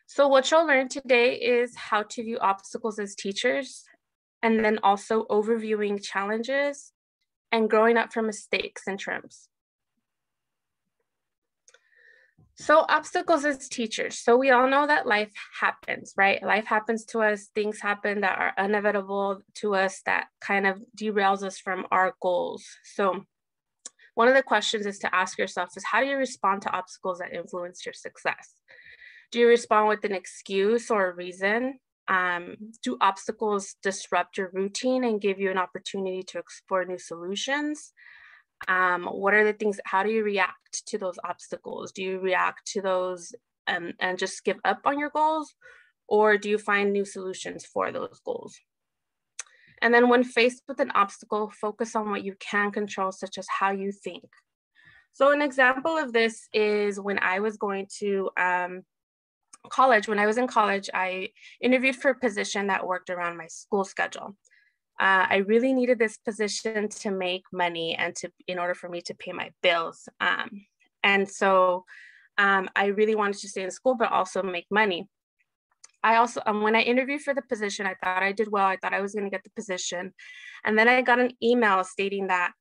So what you'll learn today is how to view obstacles as teachers, and then also overviewing challenges and growing up from mistakes and triumphs. So obstacles as teachers. So we all know that life happens, right? Life happens to us, things happen that are inevitable to us that kind of derails us from our goals. So one of the questions is to ask yourself is, how do you respond to obstacles that influence your success? Do you respond with an excuse or a reason? Do obstacles disrupt your routine and give you an opportunity to explore new solutions? What are the things, how do you react to those obstacles? Do you react to those and just give up on your goals? Or do you find new solutions for those goals? And then when faced with an obstacle, focus on what you can control, such as how you think. So an example of this is when I was going to college. When I was in college, I interviewed for a position that worked around my school schedule. I really needed this position to make money and in order for me to pay my bills. And so I really wanted to stay in school, but also make money. I also, when I interviewed for the position, I thought I did well. I thought I was going to get the position. And then I got an email stating that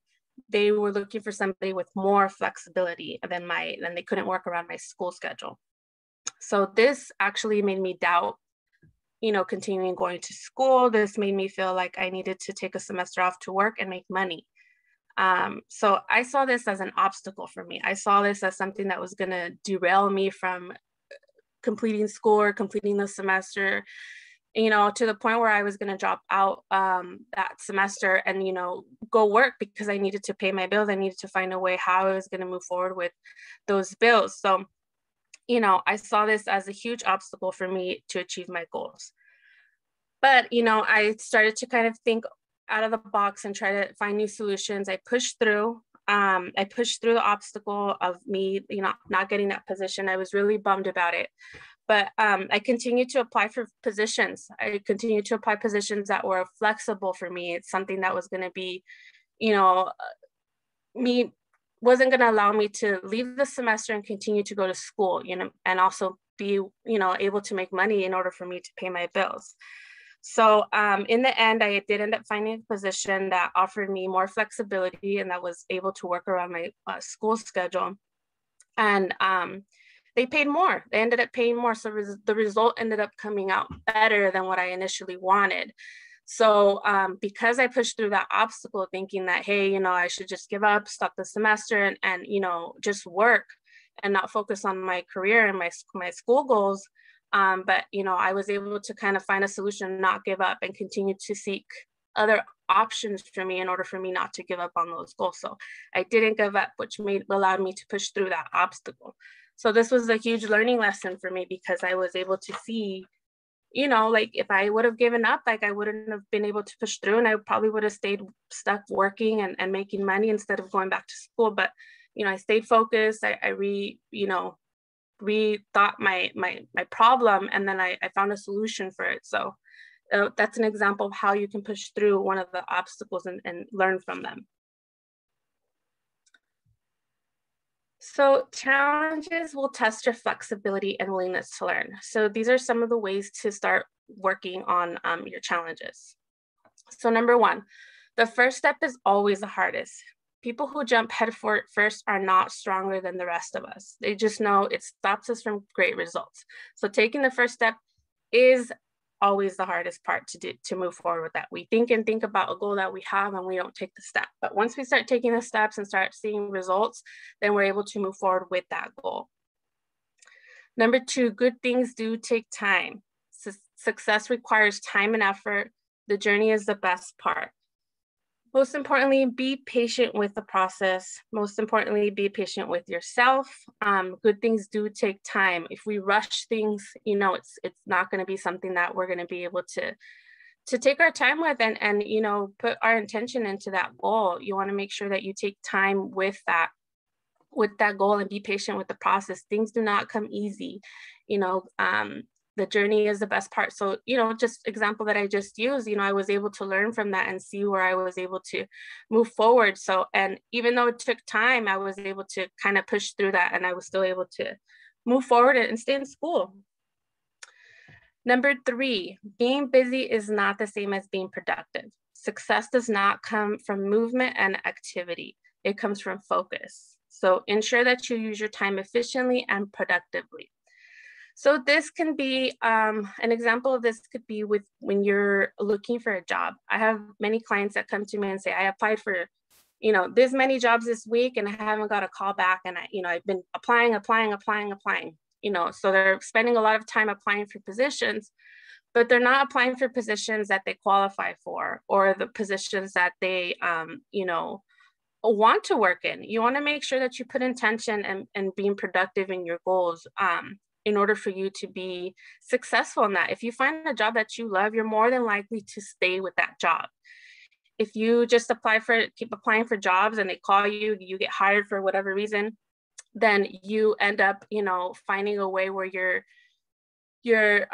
they were looking for somebody with more flexibility than they couldn't work around my school schedule. So this actually made me doubt, continuing going to school. This made me feel like I needed to take a semester off to work and make money. So I saw this as an obstacle for me. I saw this as something that was going to derail me from completing school or completing the semester, to the point where I was going to drop out that semester and, go work because I needed to pay my bills. I needed to find a way how I was going to move forward with those bills. So I saw this as a huge obstacle for me to achieve my goals. But, I started to kind of think out of the box and try to find new solutions. I pushed through. I pushed through the obstacle of me, not getting that position. I was really bummed about it. But I continued to apply for positions. I continued to apply positions that were flexible for me. It's something that was going to be, wasn't going to allow me to leave the semester and continue to go to school, and also be, able to make money in order for me to pay my bills. So in the end, I did end up finding a position that offered me more flexibility and that was able to work around my school schedule. And they paid more. They ended up paying more. So the result ended up coming out better than what I initially wanted. So because I pushed through that obstacle thinking that, hey, I should just give up, stop the semester and just work and not focus on my career and my school goals. But, I was able to kind of find a solution, not give up and continue to seek other options for me in order for me not to give up on those goals. So I didn't give up, which allowed me to push through that obstacle. So this was a huge learning lesson for me because I was able to see, like if I would have given up, like I wouldn't have been able to push through and I probably would have stayed stuck working and making money instead of going back to school. But, I stayed focused. I rethought my problem and then I found a solution for it. So that's an example of how you can push through one of the obstacles and learn from them. So challenges will test your flexibility and willingness to learn. So these are some of the ways to start working on your challenges. So number one, the first step is always the hardest. People who jump head first are not stronger than the rest of us. They just know it stops us from great results. So taking the first step is always the hardest part to do, to move forward with that. We think about a goal that we have and we don't take the step. But once we start taking the steps and start seeing results, then we're able to move forward with that goal. Number two, good things do take time. Success requires time and effort. The journey is the best part. Most importantly, be patient with the process. Most importantly, be patient with yourself. Good things do take time. If we rush things, it's not going to be something that we're going to be able to take our time with and put our intention into that goal. You want to make sure that you take time with that goal and be patient with the process. Things do not come easy. The journey is the best part. So, just example that I just used, I was able to learn from that and see where I was able to move forward. So, and even though it took time, I was able to kind of push through that and I was still able to move forward and stay in school. Number 3, being busy is not the same as being productive. Success does not come from movement and activity. It comes from focus. So ensure that you use your time efficiently and productively. So this can be, an example of this could be with when you're looking for a job. I have many clients that come to me and say, I applied for, this many jobs this week and I haven't got a call back. And I've been applying. So they're spending a lot of time applying for positions, but they're not applying for positions that they qualify for or the positions that they, want to work in. You want to make sure that you put intention and being productive in your goals in order for you to be successful in that. If you find a job that you love, you're more than likely to stay with that job. If you just keep applying for jobs and they call you, you get hired for whatever reason, then you end up, finding a way where you're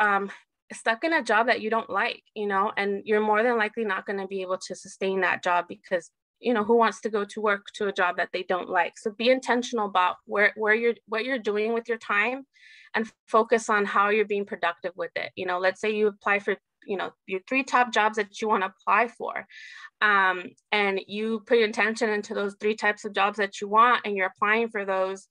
stuck in a job that you don't like, and you're more than likely not going to be able to sustain that job because, who wants to go to work to a job that they don't like? So be intentional about what you're doing with your time and focus on how you're being productive with it. Let's say you apply for, your 3 top jobs that you want to apply for. And you put your intention into those 3 types of jobs that you want, and you're applying for those,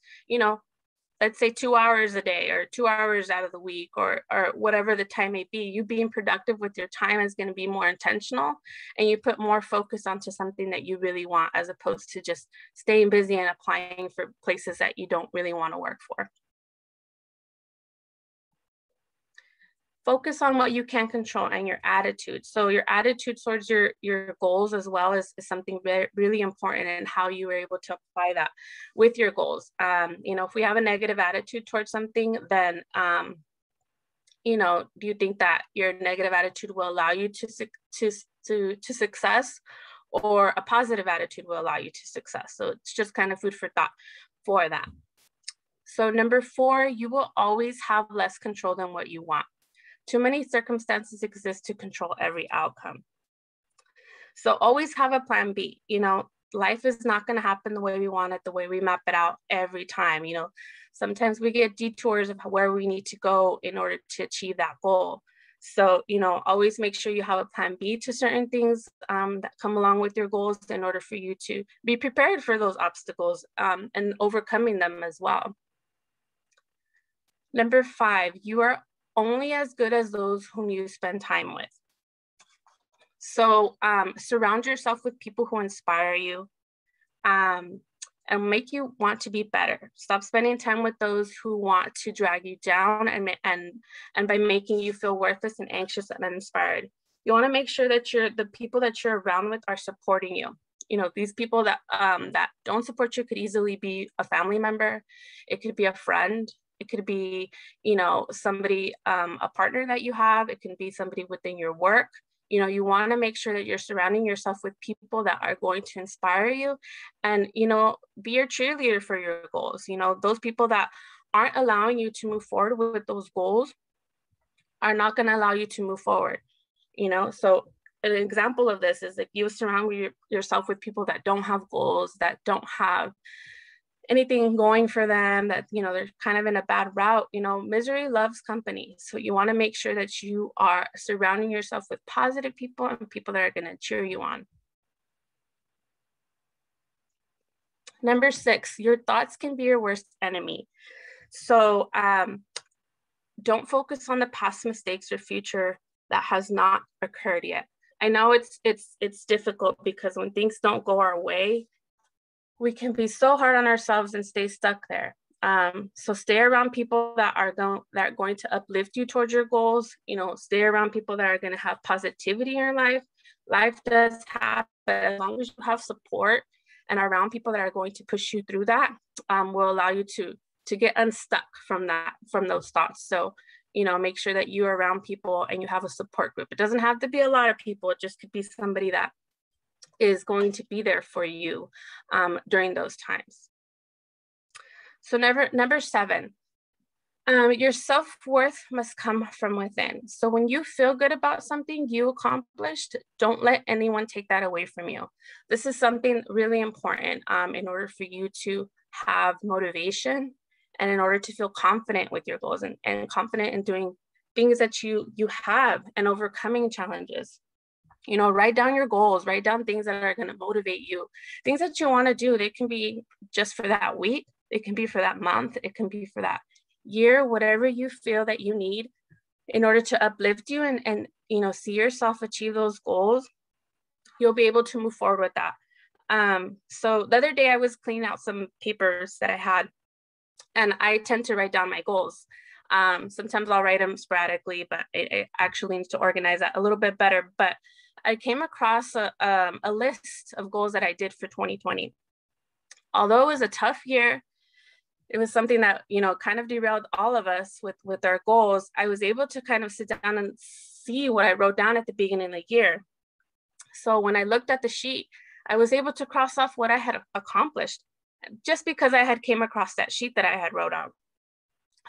let's say 2 hours a day or 2 hours out of the week or whatever the time may be. You being productive with your time is going to be more intentional, and you put more focus onto something that you really want as opposed to just staying busy and applying for places that you don't really want to work for. Focus on what you can control and your attitude. So your attitude towards your goals as well is something really important, and how you are able to apply that with your goals. If we have a negative attitude towards something, then do you think that your negative attitude will allow you to success, or a positive attitude will allow you to success? So it's just kind of food for thought for that. So number 4, you will always have less control than what you want. Too many circumstances exist to control every outcome. So always have a plan B. Life is not going to happen the way we want it, the way we map it out every time. Sometimes we get detours of where we need to go in order to achieve that goal. So, always make sure you have a plan B to certain things that come along with your goals in order for you to be prepared for those obstacles and overcoming them as well. Number 5, you are only as good as those whom you spend time with. So surround yourself with people who inspire you and make you want to be better. Stop spending time with those who want to drag you down and by making you feel worthless and anxious and uninspired. You want to make sure that the people that you're around with are supporting you. These people that don't support you could easily be a family member. It could be a friend. It could be, somebody, a partner that you have. It can be somebody within your work. You want to make sure that you're surrounding yourself with people that are going to inspire you and, be your cheerleader for your goals. Those people that aren't allowing you to move forward with those goals are not going to allow you to move forward. So an example of this is if you surround yourself with people that don't have goals, that don't have anything going for them, that they're kind of in a bad route. Misery loves company. So you want to make sure that you are surrounding yourself with positive people and people that are going to cheer you on. Number 6, your thoughts can be your worst enemy. So don't focus on the past mistakes or future that has not occurred yet. I know it's difficult because when things don't go our way, we can be so hard on ourselves and stay stuck there. So stay around people that are going to uplift you towards your goals. Stay around people that are going to have positivity in your life. Life does happen, as long as you have support and around people that are going to push you through that, will allow you to get unstuck from those thoughts. So, make sure that you're around people and you have a support group. It doesn't have to be a lot of people. It just could be somebody that is going to be there for you during those times. So number 7, your self-worth must come from within. So when you feel good about something you accomplished, don't let anyone take that away from you. This is something really important in order for you to have motivation and in order to feel confident with your goals and confident in doing things that you have and overcoming challenges. You know, write down your goals, write down things that are going to motivate you, things that you want to do. They can be just for that week, it can be for that month, it can be for that year, whatever you feel that you need in order to uplift you and you know, see yourself achieve those goals. You'll be able to move forward with that. So the other day I was cleaning out some papers that I had, and I tend to write down my goals. Sometimes I'll write them sporadically, but it actually needs to organize that a little bit better. But I came across a list of goals that I did for 2020. Although it was a tough year, it was something that, you know, kind of derailed all of us with our goals. I was able to kind of sit down and see what I wrote down at the beginning of the year. So when I looked at the sheet, I was able to cross off what I had accomplished just because I had came across that sheet that I had wrote out.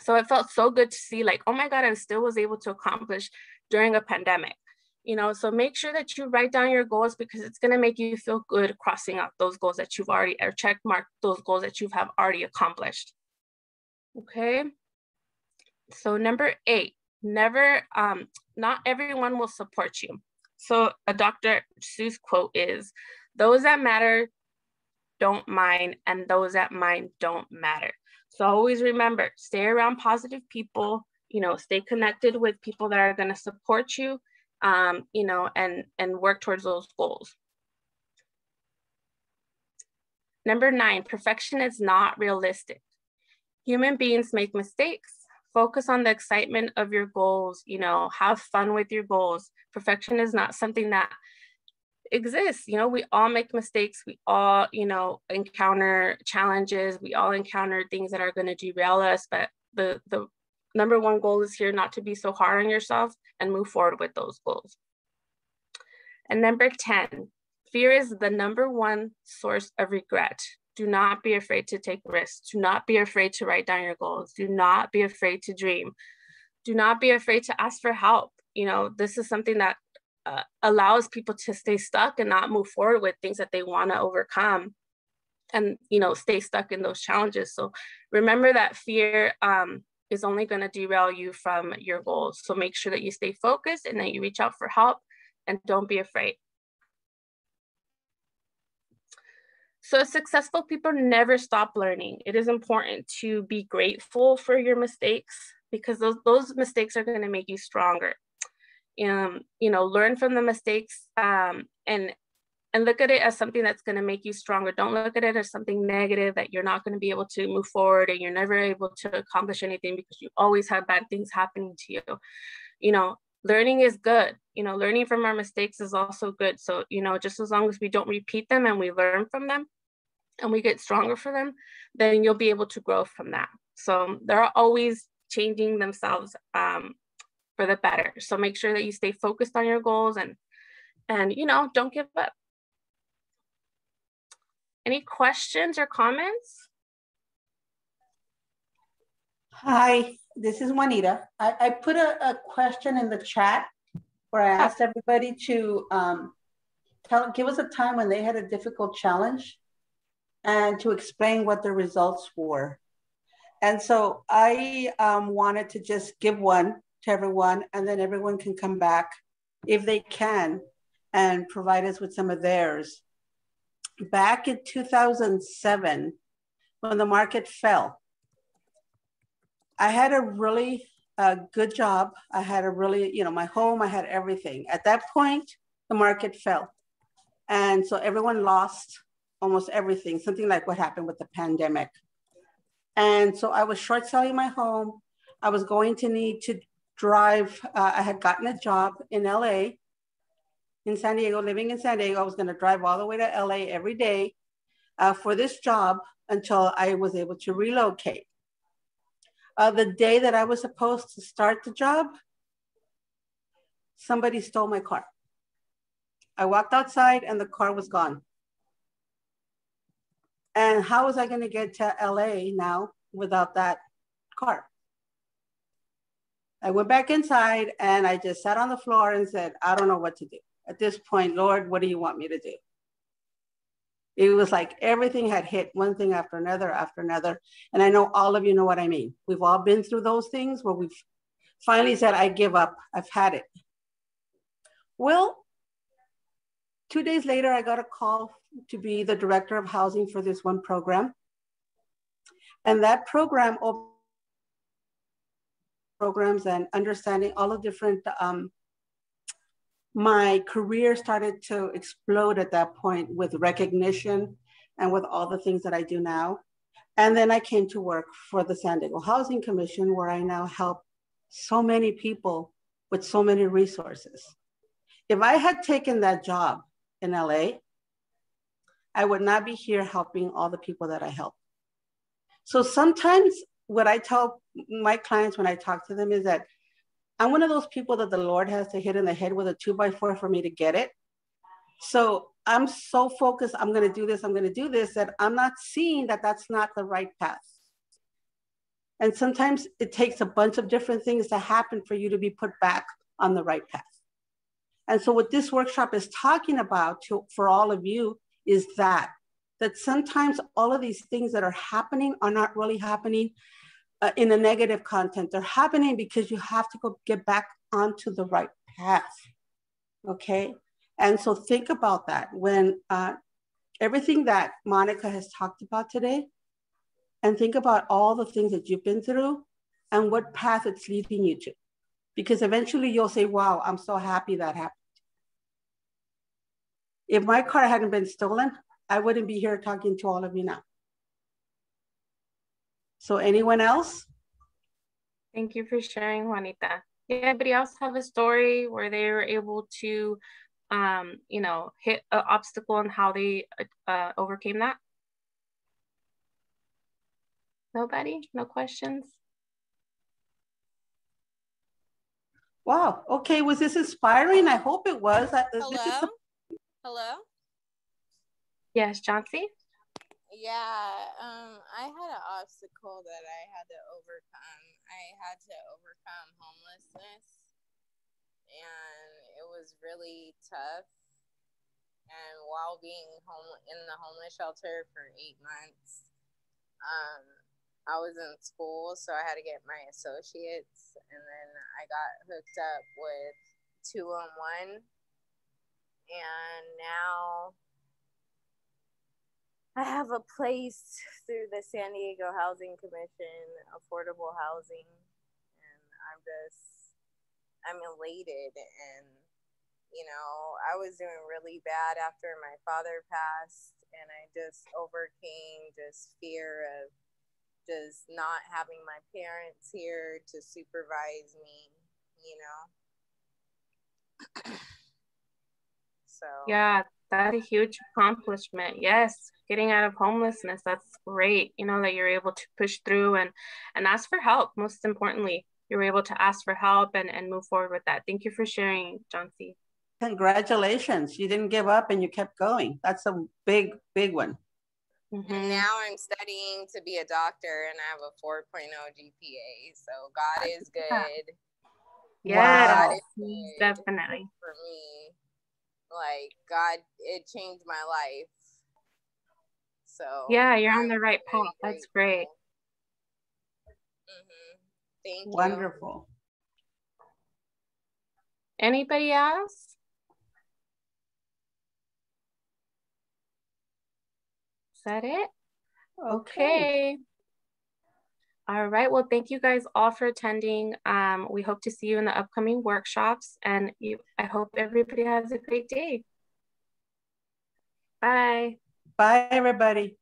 So it felt so good to see, like, oh my God, I still was able to accomplish during a pandemic. You know, so make sure that you write down your goals, because it's going to make you feel good crossing out those goals that you've already, or check mark those goals that you have already accomplished. Okay. So number 8, never, not everyone will support you. So a Dr. Seuss quote is, those that matter don't mind, and those that mind don't matter. So always remember, stay around positive people, you know, stay connected with people that are going to support you, you know, and work towards those goals. Number 9, perfection is not realistic. Human beings make mistakes. Focus on the excitement of your goals, you know, have fun with your goals. Perfection is not something that exists. You know, we all make mistakes. We all, you know, encounter challenges. We all encounter things that are going to derail us. But the number one goal is here not to be so hard on yourself and move forward with those goals. And number 10, fear is the number one source of regret. Do not be afraid to take risks. Do not be afraid to write down your goals. Do not be afraid to dream. Do not be afraid to ask for help. You know, this is something that allows people to stay stuck and not move forward with things that they want to overcome, and, you know, stay stuck in those challenges. So remember that fear is only going to derail you from your goals. So make sure that you stay focused and that you reach out for help, and don't be afraid. So successful people never stop learning. It is important to be grateful for your mistakes, because those mistakes are going to make you stronger. You know, learn from the mistakes, and look at it as something that's going to make you stronger. Don't look at it as something negative that you're not going to be able to move forward and you're never able to accomplish anything because you always have bad things happening to you. You know, learning is good. You know, learning from our mistakes is also good. So, you know, just as long as we don't repeat them and we learn from them and we get stronger for them, then you'll be able to grow from that. So they're always changing themselves for the better. So make sure that you stay focused on your goals and you know, don't give up. Any questions or comments? Hi, this is Juanita. I put a question in the chat where I asked everybody to give us a time when they had a difficult challenge and to explain what the results were. And so I wanted to just give one to everyone, and then everyone can come back if they can and provide us with some of theirs. Back in 2007, when the market fell, I had a really good job. I had a really, you know, my home, I had everything. At that point, the market fell. And so everyone lost almost everything, something like what happened with the pandemic. And so I was short selling my home. I was going to need to drive. I had gotten a job in LA, in San Diego, living in San Diego. I was going to drive all the way to LA every day for this job until I was able to relocate. The day that I was supposed to start the job, somebody stole my car. I walked outside and the car was gone. And how was I going to get to LA now without that car? I went back inside and I just sat on the floor and said, I don't know what to do. At this point, Lord, what do you want me to do? It was like everything had hit one thing after another after another. And I know all of you know what I mean. We've all been through those things where we've finally said, I give up. I've had it. Well, 2 days later, I got a call to be the director of housing for this one program. And that program programs and understanding all the different, my career started to explode at that point with recognition and with all the things that I do now. And then I came to work for the San Diego Housing Commission, where I now help so many people with so many resources. If I had taken that job in LA, I would not be here helping all the people that I help. So sometimes what I tell my clients when I talk to them is that I'm one of those people that the Lord has to hit in the head with a 2x4 for me to get it. So I'm so focused, I'm going to do this, that I'm not seeing that that's not the right path. And sometimes it takes a bunch of different things to happen for you to be put back on the right path. And so what this workshop is talking about for all of you is that sometimes all of these things that are happening are not really happening in a negative content. They're happening because you have to go get back onto the right path, okay? And so think about that when everything that Monica has talked about today, and think about all the things that you've been through and what path it's leading you to. Because eventually you'll say, wow, I'm so happy that happened. If my car hadn't been stolen, I wouldn't be here talking to all of you now. So anyone else? Thank you for sharing, Juanita. Anybody else have a story where they were able to, you know, hit an obstacle and how they overcame that? Nobody? No questions? Wow. Okay. Was this inspiring? I hope it was. Hello? Hello? Yes, Chauncey? Yeah, I had an obstacle that I had to overcome. I had to overcome homelessness, and it was really tough. And while being in the homeless shelter for 8 months, I was in school, so I had to get my associates, and then I got hooked up with 2-on-1, and now I have a place through the San Diego Housing Commission, affordable housing, and I'm elated. And, you know, I was doing really bad after my father passed, and I just overcame just fear of just not having my parents here to supervise me, you know. So yeah, that's a huge accomplishment. Yes, getting out of homelessness, that's great. You know, that you're able to push through and ask for help. Most importantly, you were able to ask for help and move forward with that. Thank you for sharing, Chauncey. Congratulations. You didn't give up and you kept going. That's a big, big one. Mm-hmm. And now I'm studying to be a doctor, and I have a 4.0 GPA. So God is good. Yeah, God is good definitely. For me, like God, it changed my life. So yeah, you're on the right path. That's great. Mm-hmm. Thank you. Wonderful. Anybody else? Is that it? Okay. All right. Well, thank you guys all for attending. We hope to see you in the upcoming workshops, and I hope everybody has a great day. Bye. Bye, everybody.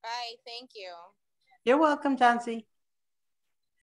Bye. Thank you. You're welcome, Chauncey.